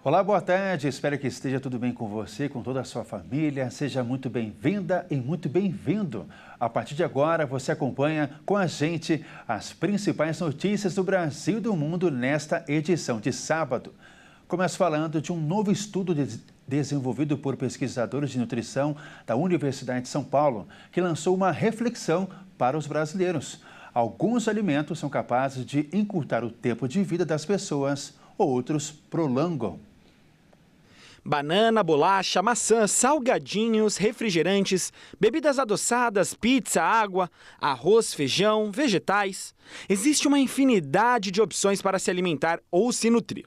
Olá, boa tarde. Espero que esteja tudo bem com você, com toda a sua família. Seja muito bem-vinda e muito bem-vindo. A partir de agora, você acompanha com a gente as principais notícias do Brasil e do mundo nesta edição de sábado. Começo falando de um novo estudo desenvolvido por pesquisadores de nutrição da Universidade de São Paulo, que lançou uma reflexão para os brasileiros. Alguns alimentos são capazes de encurtar o tempo de vida das pessoas, outros prolongam. Banana, bolacha, maçã, salgadinhos, refrigerantes, bebidas adoçadas, pizza, água, arroz, feijão, vegetais. Existe uma infinidade de opções para se alimentar ou se nutrir.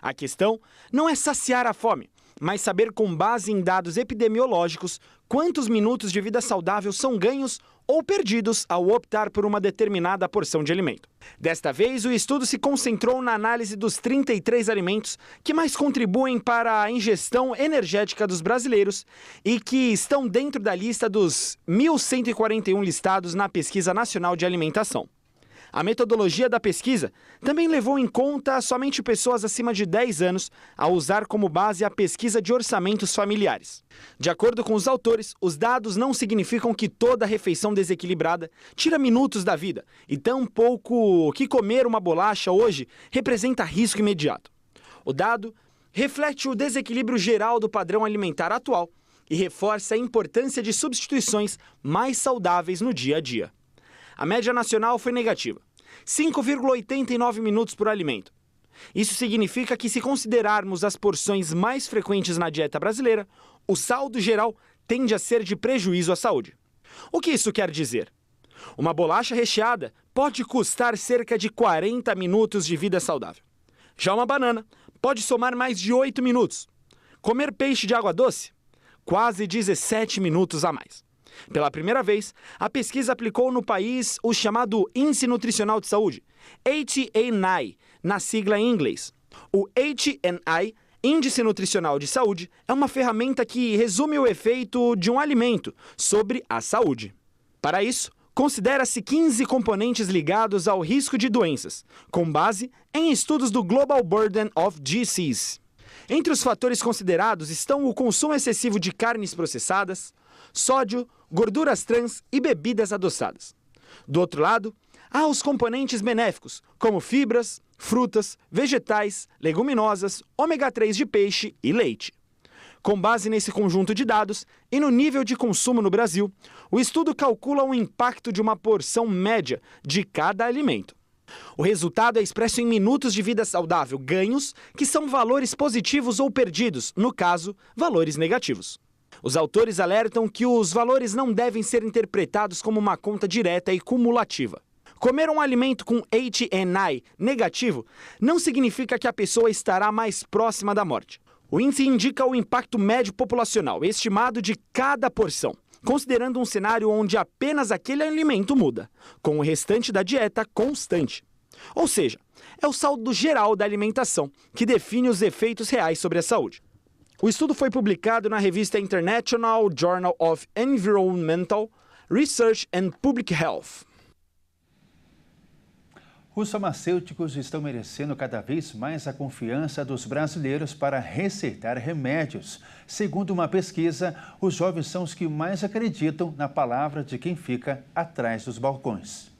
A questão não é saciar a fome, mas saber com base em dados epidemiológicos quantos minutos de vida saudável são ganhos ou perdidos ao optar por uma determinada porção de alimento. Desta vez, o estudo se concentrou na análise dos 33 alimentos que mais contribuem para a ingestão energética dos brasileiros e que estão dentro da lista dos 1.141 listados na Pesquisa Nacional de Alimentação. A metodologia da pesquisa também levou em conta somente pessoas acima de 10 anos ao usar como base a pesquisa de orçamentos familiares. De acordo com os autores, os dados não significam que toda refeição desequilibrada tira minutos da vida e tampouco que comer uma bolacha hoje representa risco imediato. O dado reflete o desequilíbrio geral do padrão alimentar atual e reforça a importância de substituições mais saudáveis no dia a dia. A média nacional foi negativa, 5,89 minutos por alimento. Isso significa que, se considerarmos as porções mais frequentes na dieta brasileira, o saldo geral tende a ser de prejuízo à saúde. O que isso quer dizer? Uma bolacha recheada pode custar cerca de 40 minutos de vida saudável. Já uma banana pode somar mais de 8 minutos. Comer peixe de água doce? Quase 17 minutos a mais. Pela primeira vez, a pesquisa aplicou no país o chamado Índice Nutricional de Saúde, HNI, na sigla em inglês. O HNI, Índice Nutricional de Saúde, é uma ferramenta que resume o efeito de um alimento sobre a saúde. Para isso, considera-se 15 componentes ligados ao risco de doenças, com base em estudos do Global Burden of Disease. Entre os fatores considerados estão o consumo excessivo de carnes processadas, sódio, gorduras trans e bebidas adoçadas. Do outro lado, há os componentes benéficos, como fibras, frutas, vegetais, leguminosas, ômega 3 de peixe e leite. Com base nesse conjunto de dados e no nível de consumo no Brasil, o estudo calcula o impacto de uma porção média de cada alimento. O resultado é expresso em minutos de vida saudável ganhos, que são valores positivos ou perdidos, no caso, valores negativos. Os autores alertam que os valores não devem ser interpretados como uma conta direta e cumulativa. Comer um alimento com HNI negativo não significa que a pessoa estará mais próxima da morte. O índice indica o impacto médio populacional estimado de cada porção, considerando um cenário onde apenas aquele alimento muda, com o restante da dieta constante. Ou seja, é o saldo geral da alimentação que define os efeitos reais sobre a saúde. O estudo foi publicado na revista International Journal of Environmental Research and Public Health. Os farmacêuticos estão merecendo cada vez mais a confiança dos brasileiros para receitar remédios. Segundo uma pesquisa, os jovens são os que mais acreditam na palavra de quem fica atrás dos balcões.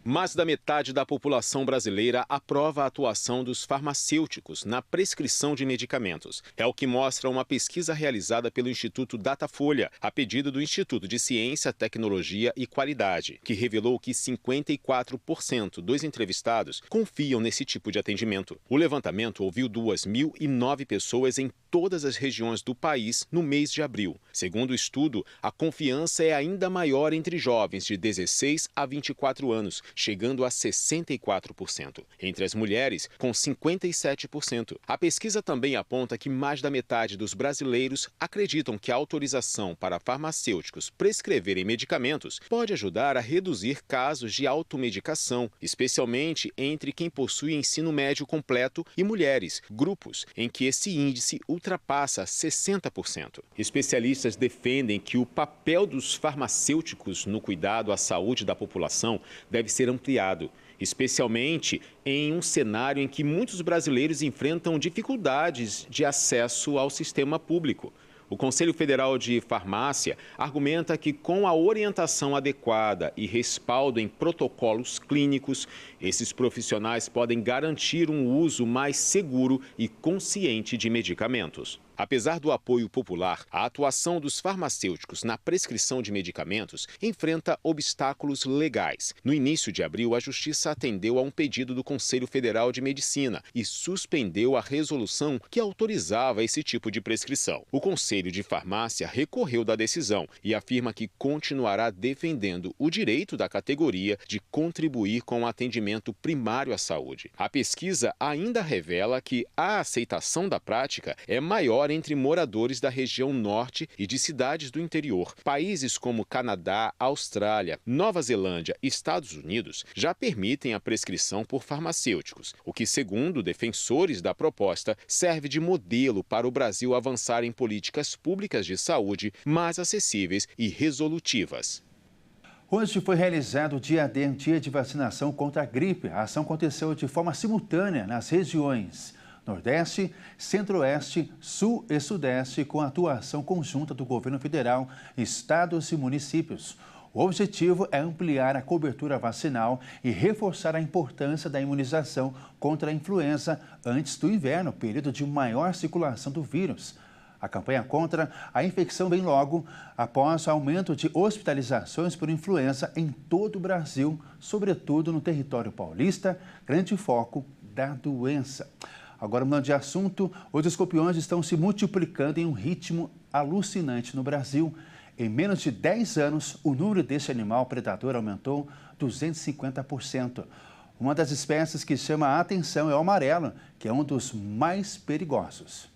Mais da metade da população brasileira aprova a atuação dos farmacêuticos na prescrição de medicamentos. É o que mostra uma pesquisa realizada pelo Instituto Datafolha, a pedido do Instituto de Ciência, Tecnologia e Qualidade, que revelou que 54% dos entrevistados confiam nesse tipo de atendimento. O levantamento ouviu 2.009 pessoas em todas as regiões do país no mês de abril. Segundo o estudo, a confiança é ainda maior entre jovens de 16 a 24 anos, chegando a 64%. Entre as mulheres, com 57%. A pesquisa também aponta que mais da metade dos brasileiros acreditam que a autorização para farmacêuticos prescreverem medicamentos pode ajudar a reduzir casos de automedicação, especialmente entre quem possui ensino médio completo e mulheres, grupos em que esse índice ultrapassa 60%. Especialistas defendem que o papel dos farmacêuticos no cuidado à saúde da população deve ser ampliado especialmente em um cenário em que muitos brasileiros enfrentam dificuldades de acesso ao sistema público. O Conselho Federal de Farmácia argumenta que, com a orientação adequada e respaldo em protocolos clínicos, esses profissionais podem garantir um uso mais seguro e consciente de medicamentos. Apesar do apoio popular, a atuação dos farmacêuticos na prescrição de medicamentos enfrenta obstáculos legais. No início de abril, a Justiça atendeu a um pedido do Conselho Federal de Medicina e suspendeu a resolução que autorizava esse tipo de prescrição. O Conselho de Farmácia recorreu da decisão e afirma que continuará defendendo o direito da categoria de contribuir com o atendimento primário à saúde. A pesquisa ainda revela que a aceitação da prática é maior entre moradores da região norte e de cidades do interior. Países como Canadá, Austrália, Nova Zelândia e Estados Unidos já permitem a prescrição por farmacêuticos, o que, segundo defensores da proposta, serve de modelo para o Brasil avançar em políticas públicas de saúde mais acessíveis e resolutivas. Hoje foi realizado o Dia de vacinação contra a gripe. A ação aconteceu de forma simultânea nas regiões Nordeste, Centro-Oeste, Sul e Sudeste, com a atuação conjunta do governo federal, estados e municípios. O objetivo é ampliar a cobertura vacinal e reforçar a importância da imunização contra a influenza antes do inverno, período de maior circulação do vírus. A campanha contra a infecção vem logo após o aumento de hospitalizações por influenza em todo o Brasil, sobretudo no território paulista, grande foco da doença. Agora, mudando de assunto, os escorpiões estão se multiplicando em um ritmo alucinante no Brasil. Em menos de 10 anos, o número deste animal predador aumentou 250%. Uma das espécies que chama a atenção é o amarelo, que é um dos mais perigosos.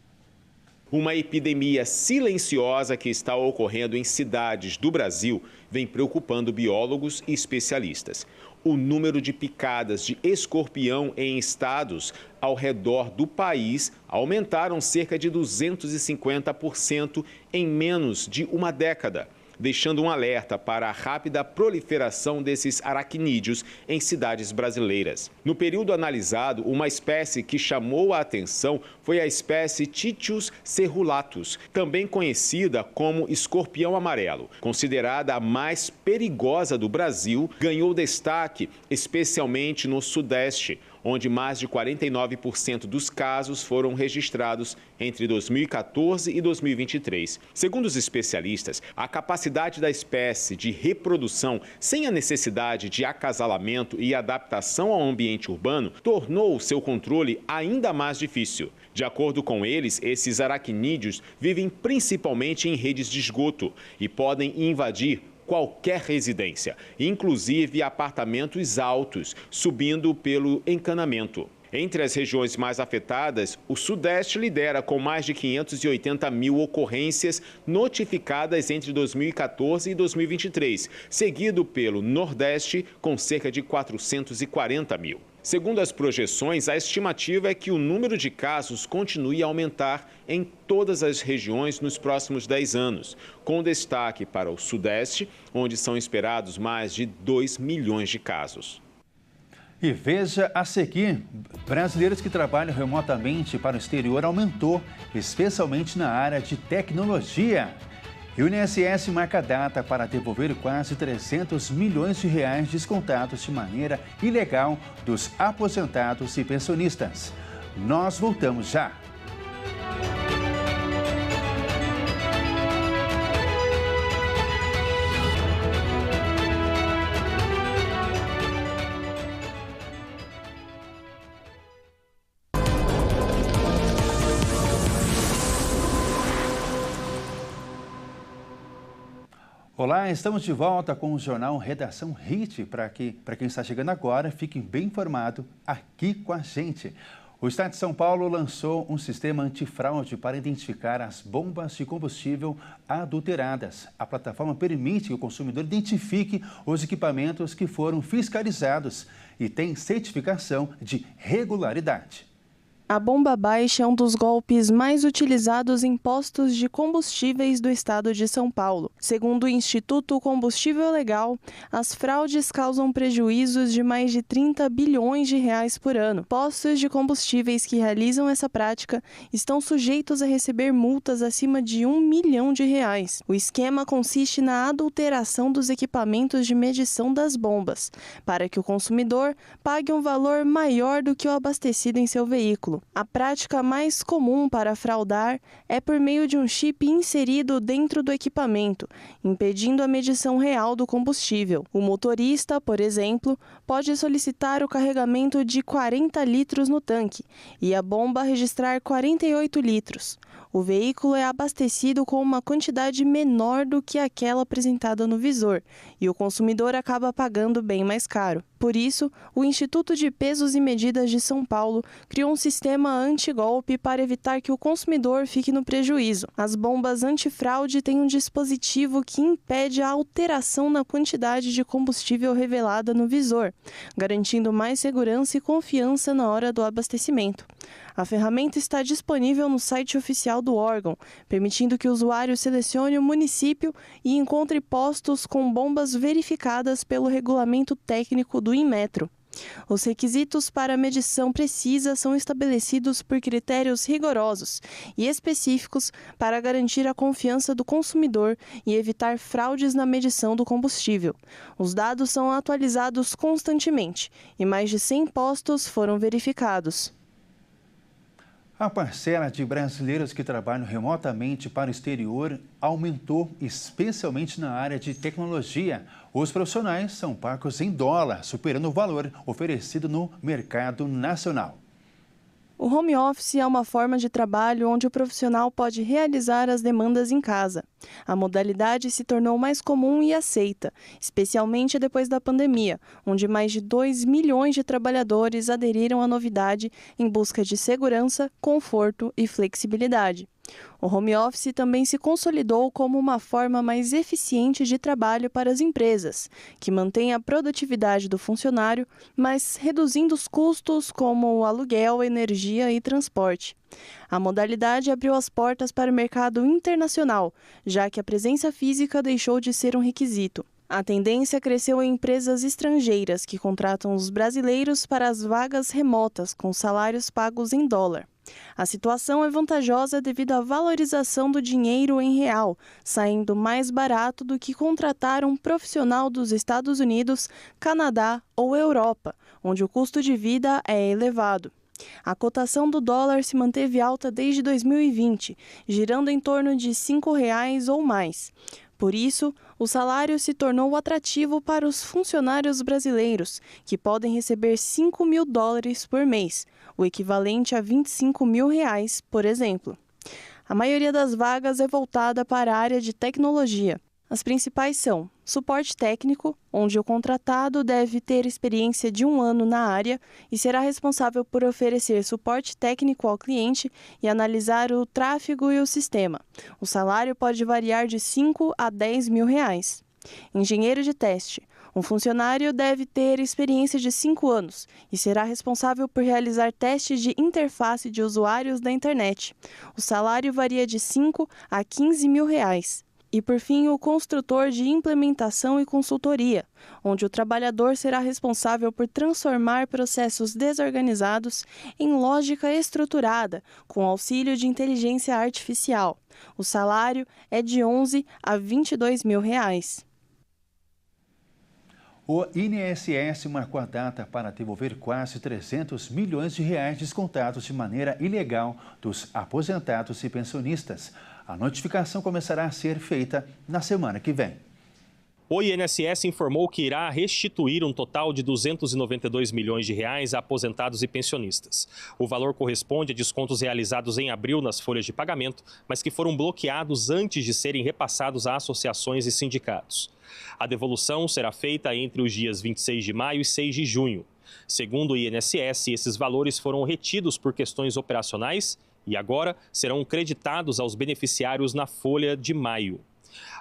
Uma epidemia silenciosa que está ocorrendo em cidades do Brasil vem preocupando biólogos e especialistas. O número de picadas de escorpião em estados ao redor do país aumentaram cerca de 250% em menos de uma década, deixando um alerta para a rápida proliferação desses aracnídeos em cidades brasileiras. No período analisado, uma espécie que chamou a atenção foi a espécie Titius cerulatus, também conhecida como escorpião amarelo. Considerada a mais perigosa do Brasil, ganhou destaque especialmente no Sudeste, onde mais de 49% dos casos foram registrados entre 2014 e 2023. Segundo os especialistas, a capacidade da espécie de reprodução sem a necessidade de acasalamento e adaptação ao ambiente urbano tornou seu controle ainda mais difícil. De acordo com eles, esses aracnídeos vivem principalmente em redes de esgoto e podem invadir qualquer residência, inclusive apartamentos altos, subindo pelo encanamento. Entre as regiões mais afetadas, o Sudeste lidera com mais de 580 mil ocorrências notificadas entre 2014 e 2023, seguido pelo Nordeste, com cerca de 440 mil. Segundo as projeções, a estimativa é que o número de casos continue a aumentar em todas as regiões nos próximos 10 anos, com destaque para o Sudeste, onde são esperados mais de 2 milhões de casos. E veja a seguir, brasileiros que trabalham remotamente para o exterior aumentou, especialmente na área de tecnologia. E o INSS marca data para devolver quase 300 milhões de reais descontados de maneira ilegal dos aposentados e pensionistas. Nós voltamos já. Olá, estamos de volta com o jornal Redação HIT. Para quem está chegando agora, fique bem informado aqui com a gente. O Estado de São Paulo lançou um sistema antifraude para identificar as bombas de combustível adulteradas. A plataforma permite que o consumidor identifique os equipamentos que foram fiscalizados e tem certificação de regularidade. A bomba baixa é um dos golpes mais utilizados em postos de combustíveis do estado de São Paulo. Segundo o Instituto Combustível Legal, as fraudes causam prejuízos de mais de 30 bilhões de reais por ano. Postos de combustíveis que realizam essa prática estão sujeitos a receber multas acima de R$1 milhão. O esquema consiste na adulteração dos equipamentos de medição das bombas, para que o consumidor pague um valor maior do que o abastecido em seu veículo. A prática mais comum para fraudar é por meio de um chip inserido dentro do equipamento, impedindo a medição real do combustível. O motorista, por exemplo, pode solicitar o carregamento de 40 litros no tanque e a bomba registrar 48 litros. O veículo é abastecido com uma quantidade menor do que aquela apresentada no visor e o consumidor acaba pagando bem mais caro. Por isso, o Instituto de Pesos e Medidas de São Paulo criou um sistema anti-golpe para evitar que o consumidor fique no prejuízo. As bombas antifraude têm um dispositivo que impede a alteração na quantidade de combustível revelada no visor, garantindo mais segurança e confiança na hora do abastecimento. A ferramenta está disponível no site oficial do órgão, permitindo que o usuário selecione o município e encontre postos com bombas verificadas pelo regulamento técnico do Inmetro. Os requisitos para a medição precisa são estabelecidos por critérios rigorosos e específicos para garantir a confiança do consumidor e evitar fraudes na medição do combustível. Os dados são atualizados constantemente e mais de 100 postos foram verificados. A parcela de brasileiros que trabalham remotamente para o exterior aumentou, especialmente na área de tecnologia. Os profissionais são pagos em dólar, superando o valor oferecido no mercado nacional. O home office é uma forma de trabalho onde o profissional pode realizar as demandas em casa. A modalidade se tornou mais comum e aceita, especialmente depois da pandemia, onde mais de 2 milhões de trabalhadores aderiram à novidade em busca de segurança, conforto e flexibilidade. O home office também se consolidou como uma forma mais eficiente de trabalho para as empresas, que mantém a produtividade do funcionário, mas reduzindo os custos como aluguel, energia e transporte. A modalidade abriu as portas para o mercado internacional, já que a presença física deixou de ser um requisito. A tendência cresceu em empresas estrangeiras que contratam os brasileiros para as vagas remotas com salários pagos em dólar. A situação é vantajosa devido à valorização do dinheiro em real, saindo mais barato do que contratar um profissional dos Estados Unidos, Canadá ou Europa, onde o custo de vida é elevado. A cotação do dólar se manteve alta desde 2020, girando em torno de R$ 5,00 ou mais. Por isso, o salário se tornou atrativo para os funcionários brasileiros, que podem receber $5 mil por mês, o equivalente a R$ 25 mil, por exemplo. A maioria das vagas é voltada para a área de tecnologia. As principais são suporte técnico, onde o contratado deve ter experiência de 1 ano na área e será responsável por oferecer suporte técnico ao cliente e analisar o tráfego e o sistema. O salário pode variar de R$ 5 a R$ 10 mil. Engenheiro de teste. Um funcionário deve ter experiência de 5 anos e será responsável por realizar testes de interface de usuários da internet. O salário varia de R$ 5 a R$ 15 mil. E, por fim, o construtor de implementação e consultoria, onde o trabalhador será responsável por transformar processos desorganizados em lógica estruturada, com auxílio de inteligência artificial. O salário é de R$ 11 a R$ 22 mil. O INSS marcou a data para devolver quase 300 milhões de reais descontados de maneira ilegal dos aposentados e pensionistas. A notificação começará a ser feita na semana que vem. O INSS informou que irá restituir um total de 292 milhões de reais a aposentados e pensionistas. O valor corresponde a descontos realizados em abril nas folhas de pagamento, mas que foram bloqueados antes de serem repassados a associações e sindicatos. A devolução será feita entre os dias 26 de maio e 6 de junho. Segundo o INSS, esses valores foram retidos por questões operacionais e agora serão creditados aos beneficiários na folha de maio.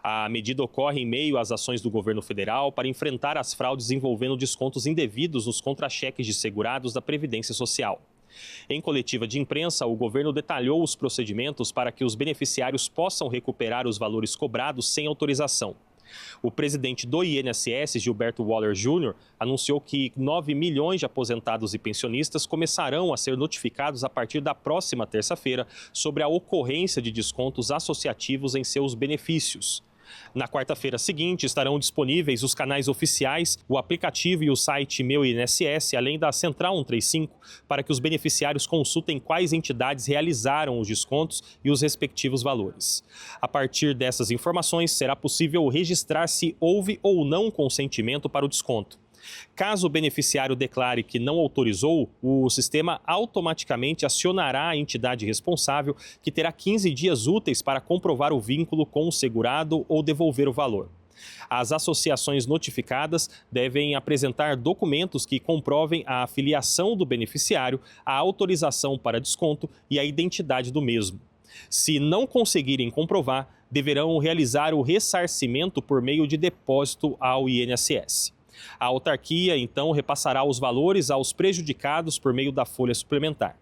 A medida ocorre em meio às ações do governo federal para enfrentar as fraudes envolvendo descontos indevidos nos contra-cheques de segurados da Previdência Social. Em coletiva de imprensa, o governo detalhou os procedimentos para que os beneficiários possam recuperar os valores cobrados sem autorização. O presidente do INSS, Gilberto Waller Jr., anunciou que 9 milhões de aposentados e pensionistas começarão a ser notificados a partir da próxima terça-feira sobre a ocorrência de descontos associativos em seus benefícios. Na quarta-feira seguinte, estarão disponíveis os canais oficiais, o aplicativo e o site Meu INSS, além da Central 135, para que os beneficiários consultem quais entidades realizaram os descontos e os respectivos valores. A partir dessas informações, será possível registrar se houve ou não consentimento para o desconto. Caso o beneficiário declare que não autorizou, o sistema automaticamente acionará a entidade responsável, que terá 15 dias úteis para comprovar o vínculo com o segurado ou devolver o valor. As associações notificadas devem apresentar documentos que comprovem a filiação do beneficiário, a autorização para desconto e a identidade do mesmo. Se não conseguirem comprovar, deverão realizar o ressarcimento por meio de depósito ao INSS. A autarquia, então, repassará os valores aos prejudicados por meio da folha suplementar.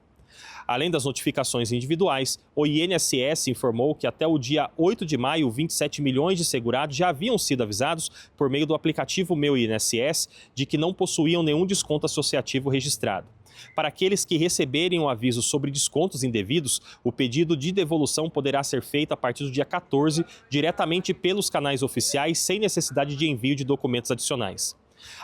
Além das notificações individuais, o INSS informou que até o dia 8 de maio, 27 milhões de segurados já haviam sido avisados por meio do aplicativo Meu INSS de que não possuíam nenhum desconto associativo registrado. Para aqueles que receberem um aviso sobre descontos indevidos, o pedido de devolução poderá ser feito a partir do dia 14, diretamente pelos canais oficiais, sem necessidade de envio de documentos adicionais.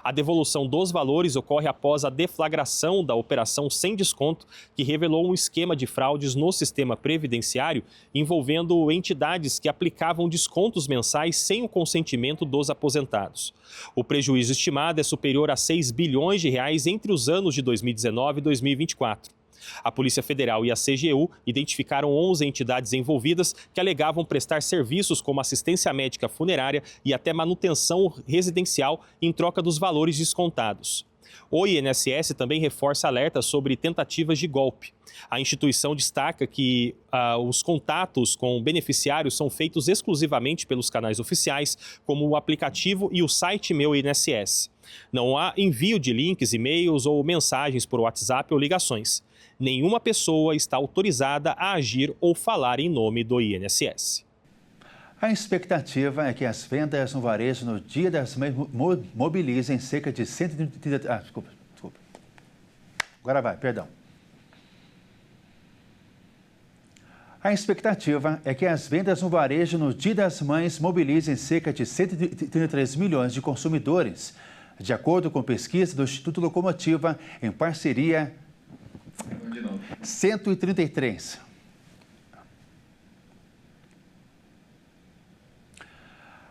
A devolução dos valores ocorre após a deflagração da operação sem desconto, que revelou um esquema de fraudes no sistema previdenciário envolvendo entidades que aplicavam descontos mensais sem o consentimento dos aposentados. O prejuízo estimado é superior a 6 bilhões de reais entre os anos de 2019 e 2024. A Polícia Federal e a CGU identificaram 11 entidades envolvidas que alegavam prestar serviços como assistência médica funerária e até manutenção residencial em troca dos valores descontados. O INSS também reforça alertas sobre tentativas de golpe. A instituição destaca que os contatos com beneficiários são feitos exclusivamente pelos canais oficiais, como o aplicativo e o site Meu INSS. Não há envio de links, e-mails ou mensagens por WhatsApp ou ligações. Nenhuma pessoa está autorizada a agir ou falar em nome do INSS. A expectativa é que as vendas no varejo no Dia das Mães mobilizem cerca de 130... desculpa. Agora vai, perdão. A expectativa é que as vendas no varejo no Dia das Mães mobilizem cerca de 133 milhões de consumidores, de acordo com pesquisa do Instituto Locomotiva, em parceria... 133.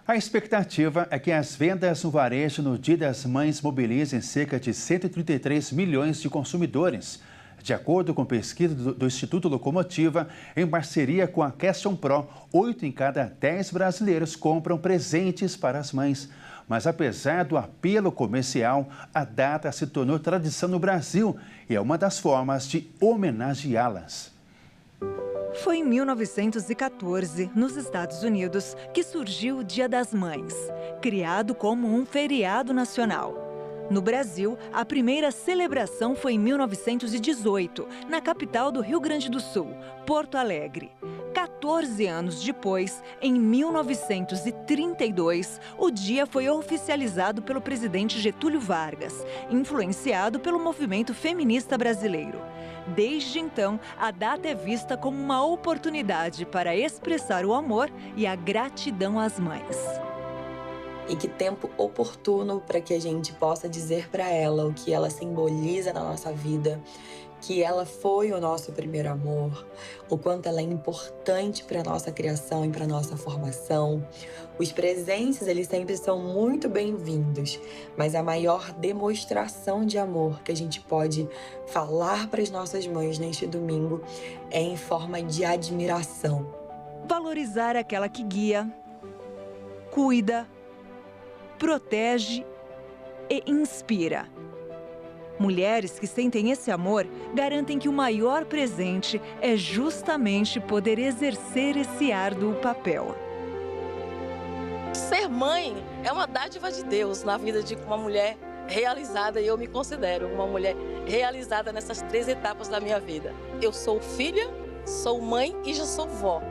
A expectativa é que as vendas no varejo no Dia das Mães mobilizem cerca de 133 milhões de consumidores, de acordo com pesquisa do Instituto Locomotiva, em parceria com a Question Pro. 8 em cada 10 brasileiros compram presentes para as mães. Mas apesar do apelo comercial, a data se tornou tradição no Brasil e é uma das formas de homenageá-las. Foi em 1914, nos Estados Unidos, que surgiu o Dia das Mães, criado como um feriado nacional. No Brasil, a primeira celebração foi em 1918, na capital do Rio Grande do Sul, Porto Alegre. 14 anos depois, em 1932, o dia foi oficializado pelo presidente Getúlio Vargas, influenciado pelo movimento feminista brasileiro. Desde então, a data é vista como uma oportunidade para expressar o amor e a gratidão às mães. E que tempo oportuno para que a gente possa dizer para ela o que ela simboliza na nossa vida, que ela foi o nosso primeiro amor, o quanto ela é importante para a nossa criação e para a nossa formação. Os presentes, eles sempre são muito bem-vindos, mas a maior demonstração de amor que a gente pode falar para as nossas mães neste domingo é em forma de admiração. Valorizar aquela que guia, cuida, protege e inspira. Mulheres que sentem esse amor garantem que o maior presente é justamente poder exercer esse árduo papel. Ser mãe é uma dádiva de Deus na vida de uma mulher realizada e eu me considero uma mulher realizada nessas 3 etapas da minha vida. Eu sou filha, sou mãe e já sou vó.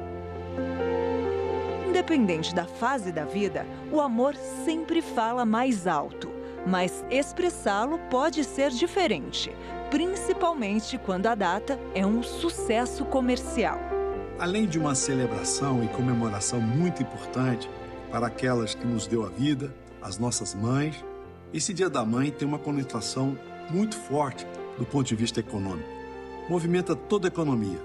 Independente da fase da vida, o amor sempre fala mais alto, mas expressá-lo pode ser diferente, principalmente quando a data é um sucesso comercial. Além de uma celebração e comemoração muito importante para aquelas que nos deu a vida, as nossas mães, esse Dia da Mãe tem uma conotação muito forte do ponto de vista econômico. Movimenta toda a economia,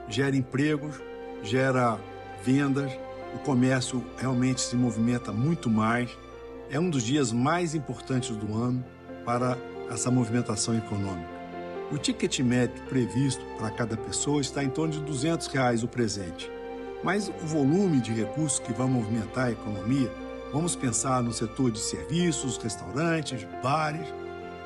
gera empregos, gera vendas, o comércio realmente se movimenta muito mais. É um dos dias mais importantes do ano para essa movimentação econômica. O ticket médio previsto para cada pessoa está em torno de R$200 o presente. Mas o volume de recursos que vai movimentar a economia, vamos pensar no setor de serviços, restaurantes, bares,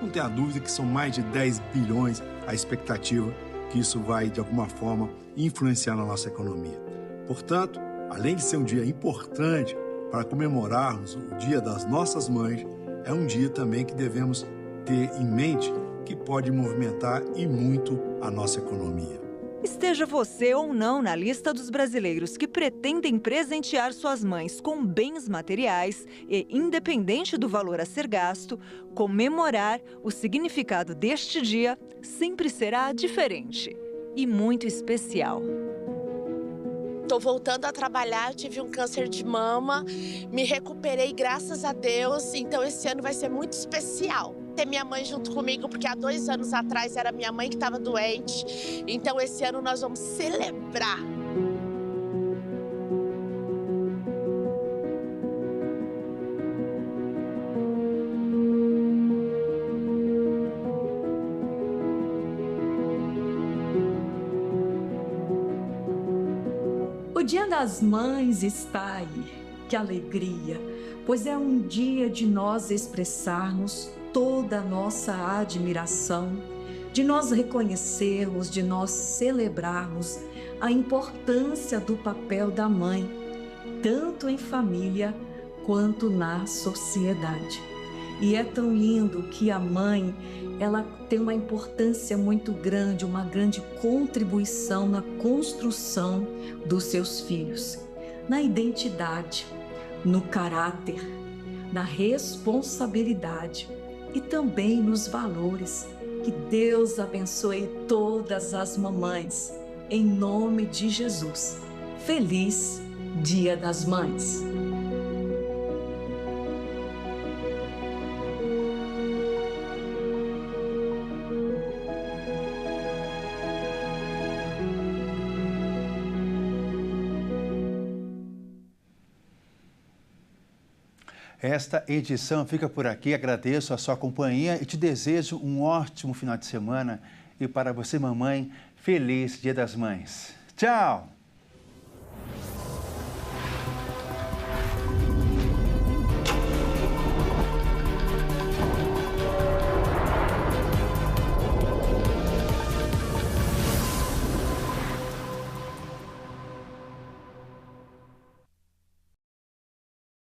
não tenha dúvida que são mais de 10 bilhões a expectativa que isso vai, de alguma forma, influenciar na nossa economia. Portanto, além de ser um dia importante para comemorarmos o Dia das Nossas Mães, é um dia também que devemos ter em mente que pode movimentar e muito a nossa economia. Esteja você ou não na lista dos brasileiros que pretendem presentear suas mães com bens materiais e, independente do valor a ser gasto, comemorar o significado deste dia sempre será diferente e muito especial. Estou voltando a trabalhar, tive um câncer de mama, me recuperei, graças a Deus, então esse ano vai ser muito especial. Ter minha mãe junto comigo, porque há 2 anos atrás era minha mãe que estava doente, então esse ano nós vamos celebrar. O Dia das Mães está aí, que alegria, pois é um dia de nós expressarmos toda a nossa admiração, de nós reconhecermos, de nós celebrarmos a importância do papel da mãe, tanto em família quanto na sociedade. E é tão lindo que a mãe, ela tem uma importância muito grande, uma grande contribuição na construção dos seus filhos, na identidade, no caráter, na responsabilidade e também nos valores. Que Deus abençoe todas as mamães, em nome de Jesus. Feliz Dia das Mães! Esta edição fica por aqui. Agradeço a sua companhia e te desejo um ótimo final de semana. E para você, mamãe, feliz Dia das Mães. Tchau!